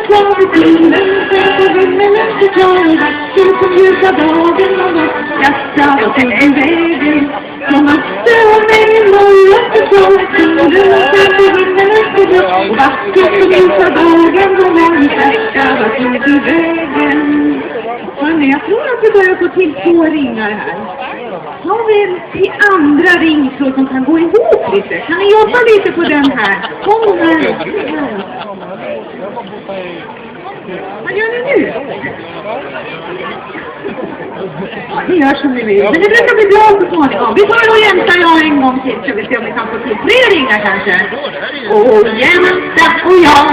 klar i bilen, sen på vinden efter klar i vatten som ljusa dagen och något hjärta och tog i vägen. Som måste ha mig i morgon för klar i bilen, sen på vinden efter klar och vatten som ljusa dagen och något hjärta och tog i vägen. Hörrni, jag tror att vi börjar få till 2 ringar här. Har vi en till andra ring så som kan gå ihop lite? Kan ni jobba lite på den här? Kom här. Vad gör ni nu? Ja, ni gör som ni vill. Men det brukar bli bra så småningom. Vi tar och jämtar jag en gång till så vi ser om vi kan få till 3 ringar kanske. Och jämta och jag,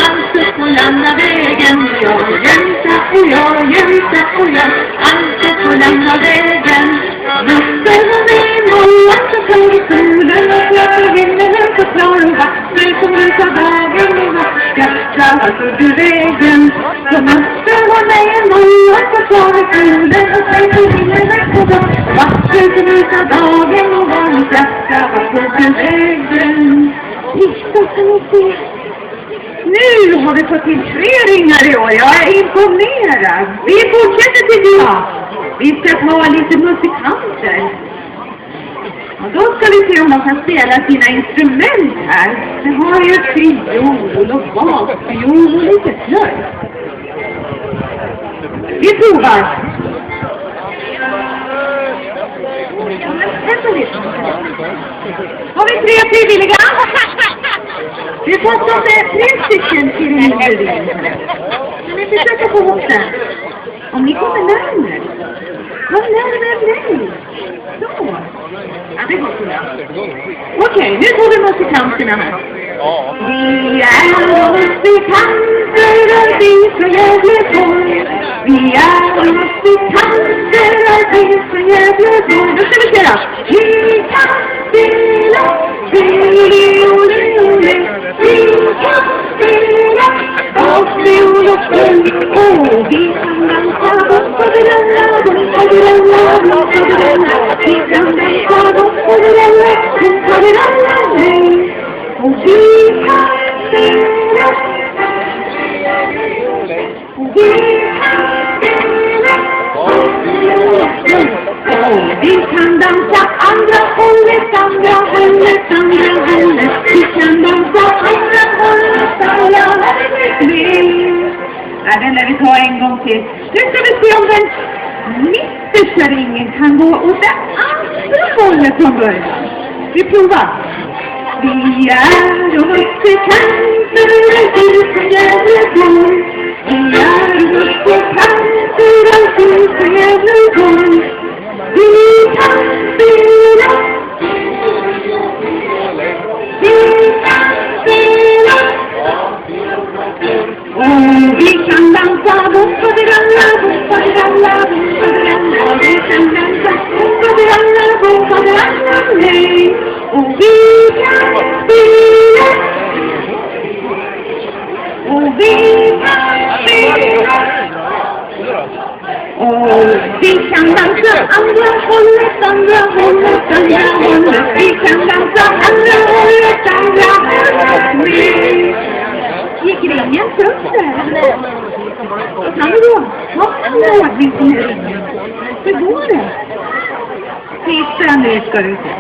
allt på landa vägen. Jag jämta och jag, allt på landa vägen. Luften och min och så klar i solen och klart och himlen så klar och vatten som rusar vägen och hjärta så du vägen. Så luften och min och så klar i solen och klart och himlen så klar vatten som rusar dagen och hjärta så du vägen. Titta så ni ser. Nu har vi fått till 3 ringar i år. Jag är imponerad. Vi fortsätter tycker jag. Vi ska ta lite musikanter. Och då ska vi se om de kan spela sina instrument här. Det har ju fiol och basfiol och lite flöjt. Vi provar. Har vi 3 frivilliga? Vi får ta med 3 stycken till en individ. Kan ni försöka få ihop den? Om ni kommer närmare. Kom närmare mig. Så. Ja, det går så bra. Okej, nu får vi musikanterna här. Vi är musikanter och vi från Gävleborg. Vi är musikanter och vi från Gävleborg. Då ska vi spela. Vi kan spela fiol. Vi kan spela och fiol och fiol. Och vi kan dansa bort på det lilla, bort på det lilla, bort på det lilla. Vi kan dansa bort på det lilla, bort på det lilla, nej. Och vi kan spela. Och vi kan spela och fiol och fiol. Och vi kan dansa andra hållet, andra hållet, andra hållet. Vi kan dansa andra hållet, andra hållet. Nej, den där vi tar en gång till. Nu ska vi se om den mittersta ringen kan gå åt det andra hållet från början. Vi provar. Vi är musikanter och vi från Gävleborg. Vi är musikanter och vi från Gävleborg. Vi kan spela. Vi kan spela. Och vi kan dansa bort på det alla, bort på det alla, bort på det alla. Vi kan dansa bort på det alla, bort på det alla, nej. Och vi kan spela. Och vi kan spela. Och vi kan dansa andra hållet, andra hållet, andra hållet. Vi kan dansa andra hållet, andra hållet. Nej. Gick ringen sönder? Vad kan det då? Vad kan det ordning som är ringen? Hur går det? Titta nu ska du se.